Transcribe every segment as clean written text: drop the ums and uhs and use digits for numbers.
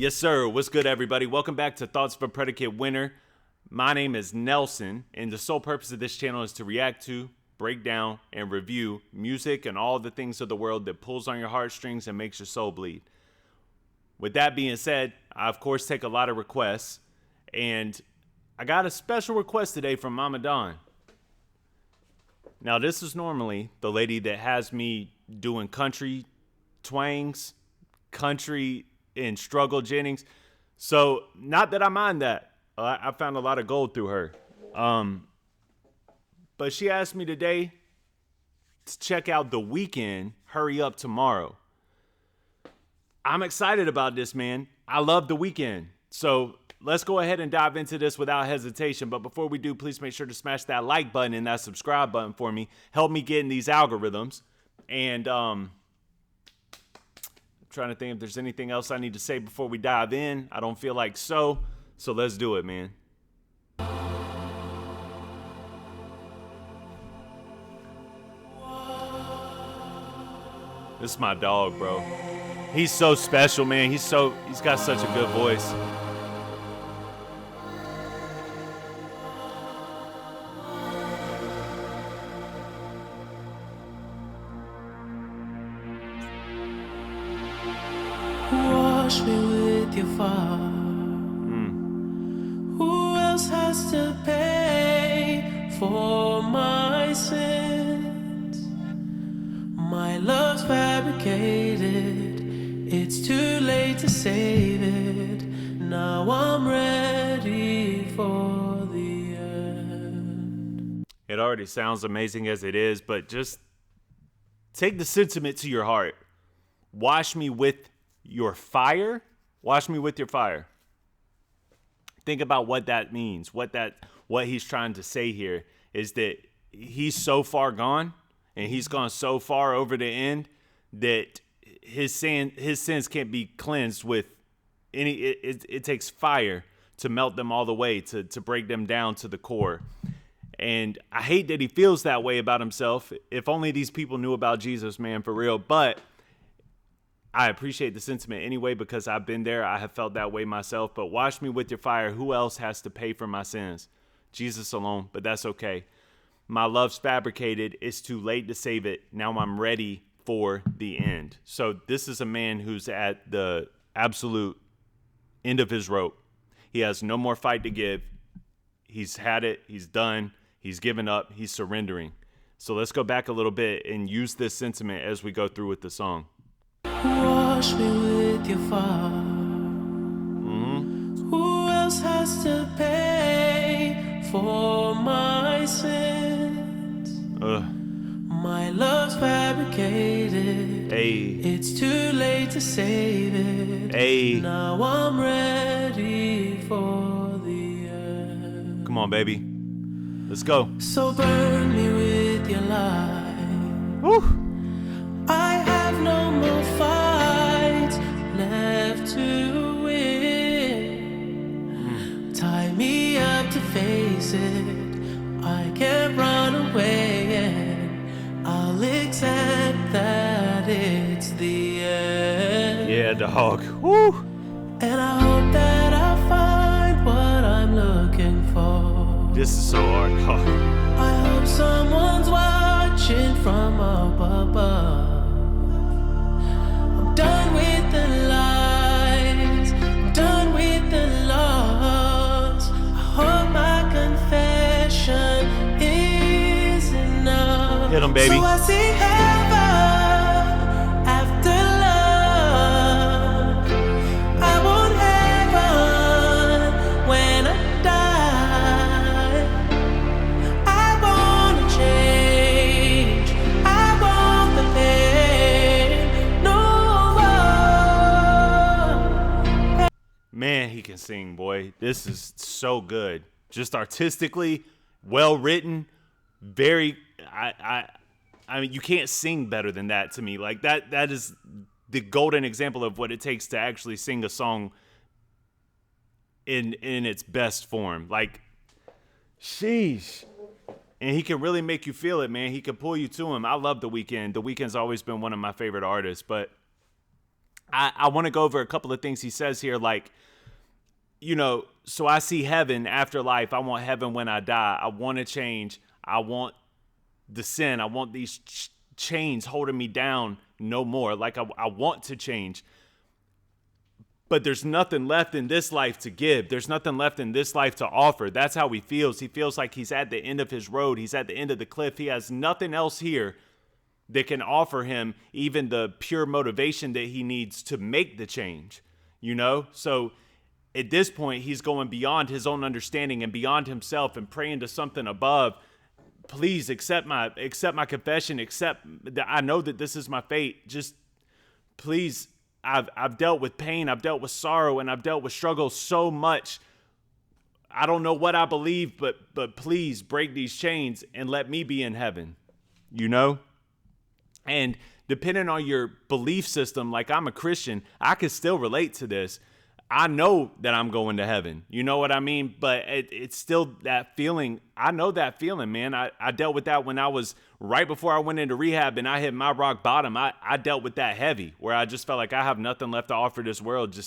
Yes, sir. What's good, everybody? Welcome back to Thoughts of a Predicate Winner. My name is Nelson, and the sole purpose of this channel is to react to, break down, and review music and all the things of the world that pulls on your heartstrings and makes your soul bleed. With that being said, I, of course, take a lot of requests, and I got a special request today from Mama Dawn. Now, this is normally the lady that has me doing country twangs, country and struggle Jennings. So not that I mind that. I found a lot of gold through her. But she asked me today to check out the Weeknd, Hurry Up Tomorrow. I'm excited about this, man. I love the Weeknd. So let's go ahead and dive into this without hesitation. But before we do, please make sure to smash that like button and that subscribe button for me. Help me get in these algorithms. And trying to think if there's anything else I need to say before we dive in. I don't feel like so let's do it, man. This is my dog, bro. He's so special, man. He's got such a good voice. Wash me with your fire. Who else has to pay for my sins? My love's fabricated. It's too late to save it. Now I'm ready for the end. It already sounds amazing as it is, but just take the sentiment to your heart. Wash me with your fire. Wash me with your fire. Think about what that means. What he's trying to say here is that he's so far gone, and he's gone so far over the end that his sins can't be cleansed with any. It takes fire to melt them all the way, to break them down to the core. And I hate that he feels that way about himself. If only these people knew about Jesus, man, for real. But I appreciate the sentiment anyway, because I've been there. I have felt that way myself. But wash me with your fire. Who else has to pay for my sins? Jesus alone, but that's okay. My love's fabricated. It's too late to save it. Now I'm ready for the end. So this is a man who's at the absolute end of his rope. He has no more fight to give. He's had it. He's done. He's given up. He's surrendering. So let's go back a little bit and use this sentiment as we go through with the song. Wash me with your fire. Who else has to pay for my sins? My love's fabricated. It's too late to save it. Now I'm ready for the end. Come on, baby. Let's go. So burn me with your light. Woo. I have no more fights left to win. Tie me up to face it. I can't run away, and I'll accept that it's the end. Yeah, dog. Woo. And I hope that I find what I'm looking for. This is so hard, dog. I hope someone's watching from up above. Done with the lies, done with the loss. I hope my confession is enough. Hit 'em, baby. So I see heaven after love. I want heaven when I die. I wanna change. I want the pain. Man, he can sing, boy. This is so good. Just artistically, well written, very. I mean, you can't sing better than that to me. Like that is the golden example of what it takes to actually sing a song in its best form. Like, sheesh. And he can really make you feel it, man. He can pull you to him. I love The Weeknd. The Weeknd's always been one of my favorite artists, but I want to go over a couple of things he says here, like, so I see heaven, afterlife. I want heaven when I die. I want to change. I want the sin. I want these chains holding me down no more. Like, I want to change. But there's nothing left in this life to give. There's nothing left in this life to offer. That's how he feels. He feels like he's at the end of his road. He's at the end of the cliff. He has nothing else here that can offer him even the pure motivation that he needs to make the change, So at this point, he's going beyond his own understanding and beyond himself and praying to something above. Please accept my confession. Accept that I know that this is my fate. Just please, I've dealt with pain. I've dealt with sorrow, and I've dealt with struggle so much. I don't know what I believe, but please break these chains and let me be in heaven, And depending on your belief system, like I'm a Christian, I can still relate to this. I know that I'm going to heaven. You know what I mean? But it's still that feeling. I know that feeling, man. I dealt with that when I was right before I went into rehab and I hit my rock bottom. I dealt with that heavy, where I just felt like I have nothing left to offer this world.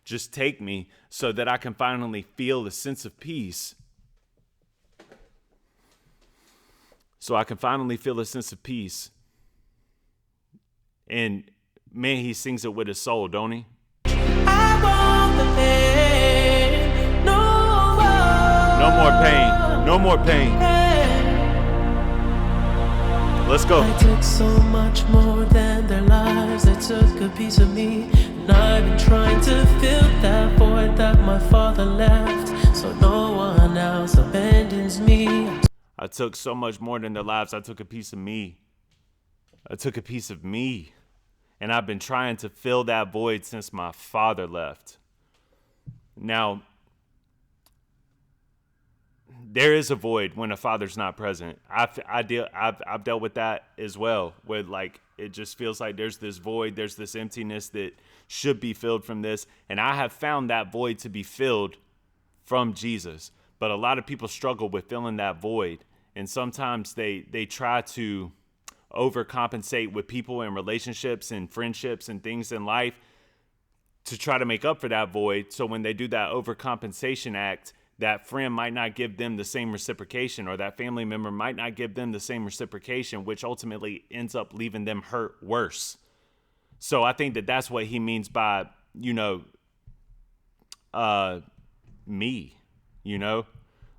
Just take me so that I can finally feel a sense of peace. So I can finally feel a sense of peace. And man, he sings it with his soul, don't he? I want the pain, No more pain. No more pain. Let's go. I took so much more than their lives. They took a piece of me, and I've been trying to fill that void that my father left, so no one else abandons me. I took so much more than their lives. I took a piece of me. I took a piece of me. And I've been trying to fill that void since my father left. Now, there is a void when a father's not present. I've dealt with that as well, where like it just feels like there's this void, there's this emptiness that should be filled from this. And I have found that void to be filled from Jesus. But a lot of people struggle with filling that void. And sometimes they try to overcompensate with people and relationships and friendships and things in life to try to make up for that void. So when they do that overcompensation act, that friend might not give them the same reciprocation, or that family member might not give them the same reciprocation, which ultimately ends up leaving them hurt worse. So I think that that's what he means by, me,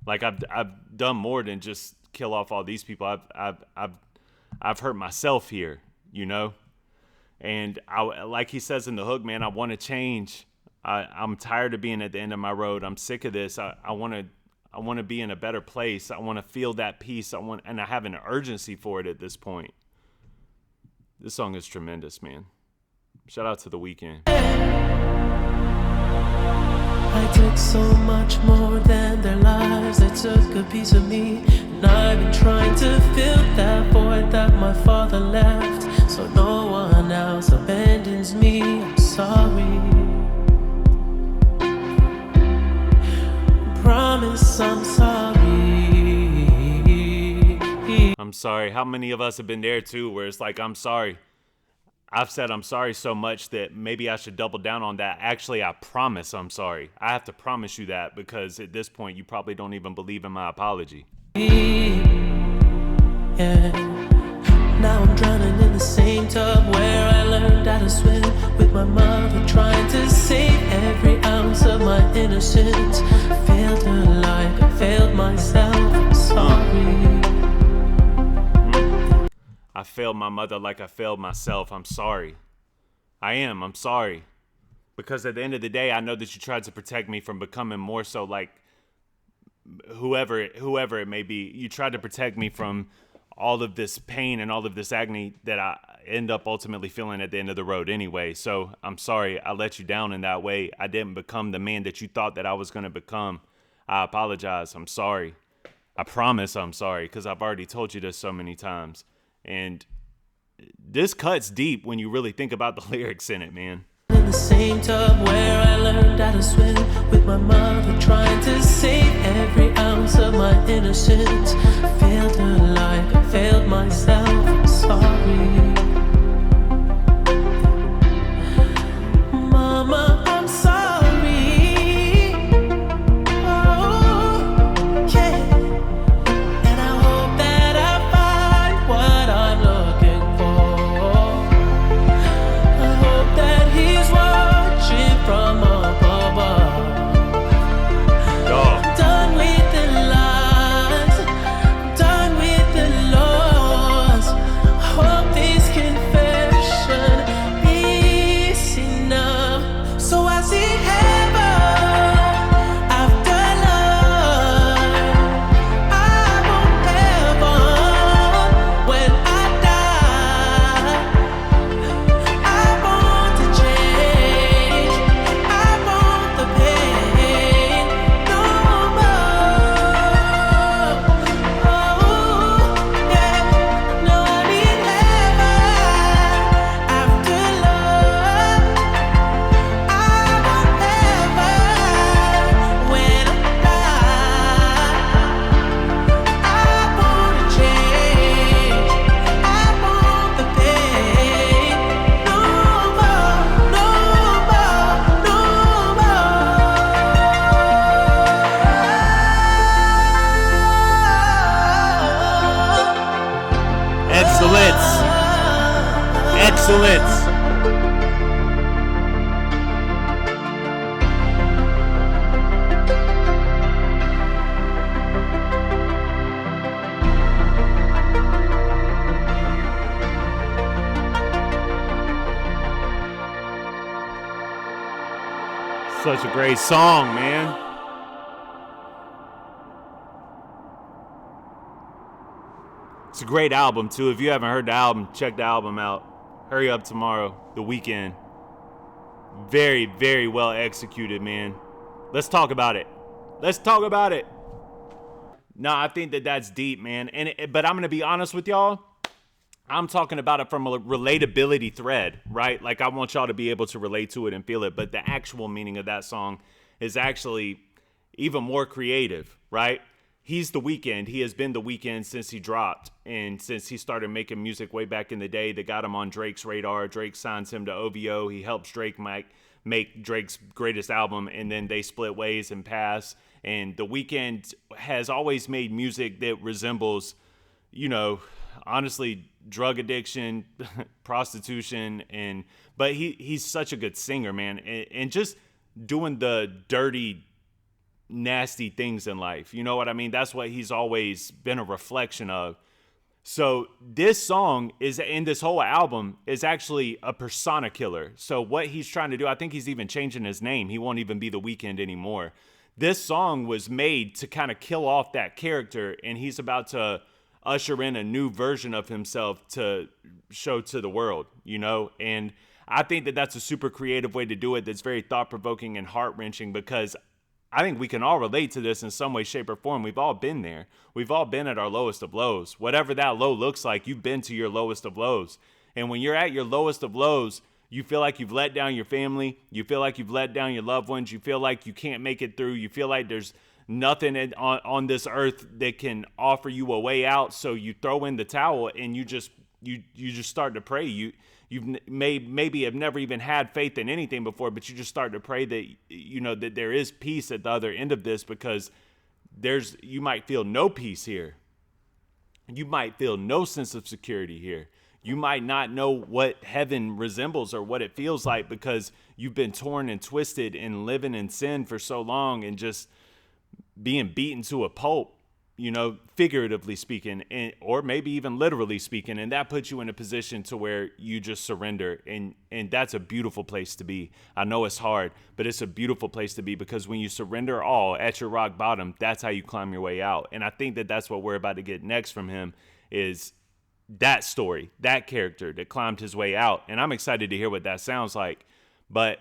like I've done more than just kill off all these people. I've hurt myself here, and like he says in the hook, man, I want to change. I'm tired of being at the end of my road. I'm sick of this. I want to be in a better place. I want to feel that peace. And I have an urgency for it at this point. This song is tremendous, man. Shout out to the Weeknd. I took so much more than their lives. They took a piece of me, and I've been trying to fill that void that my father left, so no one else abandons me. I'm sorry. Promise I'm sorry. I'm sorry. How many of us have been there too, where it's like, I'm sorry. I've said I'm sorry so much that maybe I should double down on that. Actually, I promise I'm sorry. I have to promise you that, because at this point, you probably don't even believe in my apology. Yeah. Now I'm drowning in the same tub where I learned how to swim with my mother, trying to save every ounce of my innocence. I failed her like I failed myself. I'm sorry. I failed my mother like I failed myself. I'm sorry. I'm sorry. Because at the end of the day, I know that you tried to protect me from becoming more so like whoever it may be. You tried to protect me from all of this pain and all of this agony that I end up ultimately feeling at the end of the road anyway. So I'm sorry I let you down in that way. I didn't become the man that you thought that I was going to become. I apologize. I'm sorry. I promise I'm sorry, because I've already told you this so many times. And this cuts deep when you really think about the lyrics in it, man. In the same tub where I learned how to swim with my mother, trying to save every ounce of my innocence. I failed her like I failed myself. I'm sorry. Such a great song, man. It's a great album, too. If you haven't heard the album, check the album out. Hurry up tomorrow, The Weeknd. Very, very well executed, man. Let's talk about it. Let's talk about it. No, I think that that's deep, man. But I'm going to be honest with y'all. I'm talking about it from a relatability thread, right? Like, I want y'all to be able to relate to it and feel it. But the actual meaning of that song is actually even more creative, right? He's The Weeknd. He has been The Weeknd since he dropped. And since he started making music way back in the day, that got him on Drake's radar. Drake signs him to OVO. He helps Drake make Drake's greatest album. And then they split ways and pass. And The Weeknd has always made music that resembles, honestly, drug addiction, prostitution, but he's such a good singer, man, and just doing the dirty, nasty things in life. You know what I mean? That's what he's always been a reflection of. So this song and this whole album is actually a persona killer. So what he's trying to do, I think he's even changing his name. He won't even be The Weeknd anymore. This song was made to kind of kill off that character, and he's about to usher in a new version of himself to show to the world, and I think that that's a super creative way to do it. That's very thought-provoking and heart-wrenching, because I think we can all relate to this in some way, shape, or form. We've all been there. We've all been at our lowest of lows. Whatever that low looks like, you've been to your lowest of lows. And when you're at your lowest of lows, you feel like you've let down your family. You feel like you've let down your loved ones. You feel like you can't make it through. You feel like there's nothing on this earth that can offer you a way out. So you throw in the towel and you just start to pray. You've maybe have never even had faith in anything before, but you just start to pray that that there is peace at the other end of this, because you might feel no peace here. You might feel no sense of security here. You might not know what heaven resembles or what it feels like, because you've been torn and twisted and living in sin for so long and just being beaten to a pulp, figuratively speaking, or maybe even literally speaking. And that puts you in a position to where you just surrender. And that's a beautiful place to be. I know it's hard, but it's a beautiful place to be, because when you surrender all at your rock bottom, that's how you climb your way out. And I think that that's what we're about to get next from him, is that story, that character that climbed his way out. And I'm excited to hear what that sounds like. But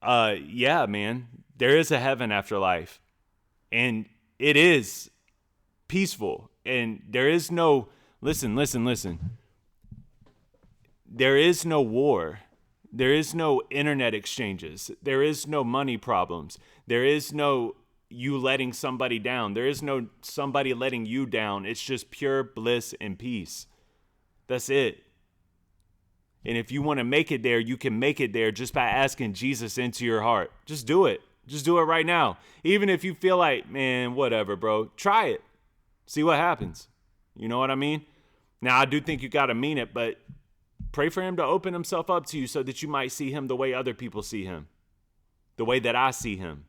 yeah, man, there is a heaven after life. And it is peaceful. And there is no, listen. There is no war. There is no internet exchanges. There is no money problems. There is no you letting somebody down. There is no somebody letting you down. It's just pure bliss and peace. That's it. And if you want to make it there, you can make it there just by asking Jesus into your heart. Just do it. Just do it right now. Even if you feel like, man, whatever, bro, try it. See what happens. You know what I mean? Now, I do think you got to mean it, but pray for him to open himself up to you so that you might see him the way other people see him, the way that I see him.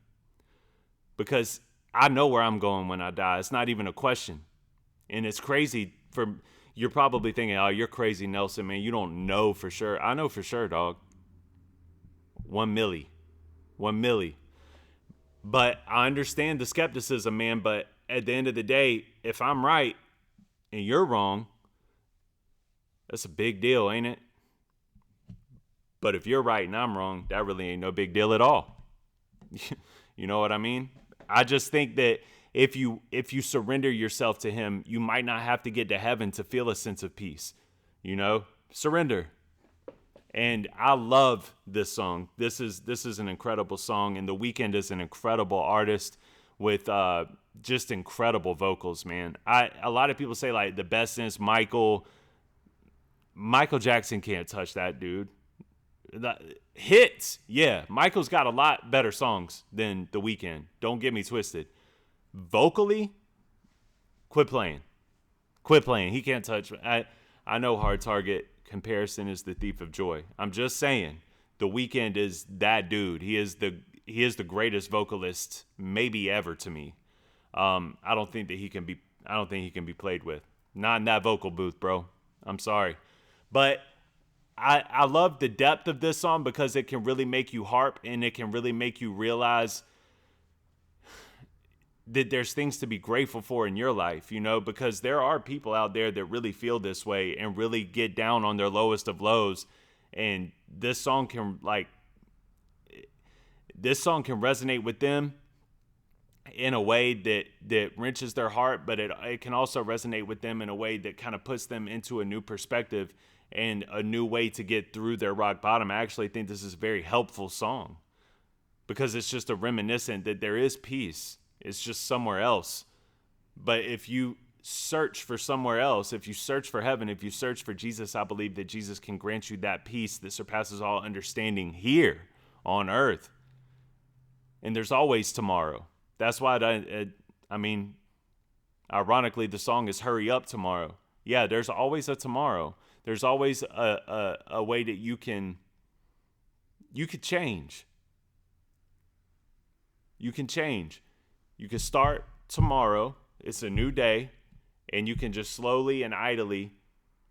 Because I know where I'm going when I die. It's not even a question. And it's crazy you're probably thinking, oh, you're crazy, Nelson, man. You don't know for sure. I know for sure, dog. 1 milli. But I understand the skepticism, man. But at the end of the day, if I'm right and you're wrong, that's a big deal, ain't it? But if you're right and I'm wrong, that really ain't no big deal at all. You know what I mean? I just think that if you surrender yourself to him, you might not have to get to heaven to feel a sense of peace. Surrender. And I love this song. This is an incredible song, and The Weeknd is an incredible artist with just incredible vocals, man. A lot of people say like the best since Michael Jackson can't touch that dude. The hits, yeah. Michael's got a lot better songs than The Weeknd. Don't get me twisted. Vocally, quit playing. He can't touch. I know Hard Target. Comparison is the thief of joy. I'm just saying, The Weeknd is that dude. He is the greatest vocalist maybe ever to me. I don't think he can be played with. Not in that vocal booth, bro. I'm sorry. But I love the depth of this song because it can really make you harp and it can really make you realize that there's things to be grateful for in your life, because there are people out there that really feel this way and really get down on their lowest of lows. And this song can resonate with them in a way that wrenches their heart, but it can also resonate with them in a way that kind of puts them into a new perspective and a new way to get through their rock bottom. I actually think this is a very helpful song because it's just a reminiscent that there is peace. It's just somewhere else. But if you search for somewhere else, if you search for heaven, if you search for Jesus, I believe that Jesus can grant you that peace that surpasses all understanding here on earth. And there's always tomorrow. That's why, ironically, the song is Hurry Up Tomorrow. Yeah, there's always a tomorrow. There's always a way that you could change. You can change. You can start tomorrow. It's a new day. And you can just slowly and idly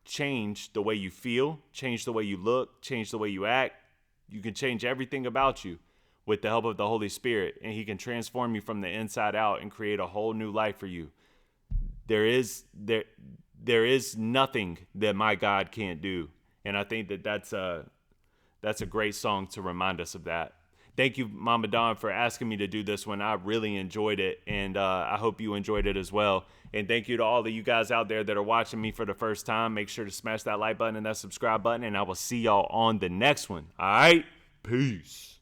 change the way you feel, change the way you look, change the way you act. You can change everything about you with the help of the Holy Spirit. And he can transform you from the inside out and create a whole new life for you. There is nothing that my God can't do. And I think that's a great song to remind us of that. Thank you, Mama Dawn, for asking me to do this one. I really enjoyed it, and I hope you enjoyed it as well. And thank you to all of you guys out there that are watching me for the first time. Make sure to smash that like button and that subscribe button, and I will see y'all on the next one. All right? Peace.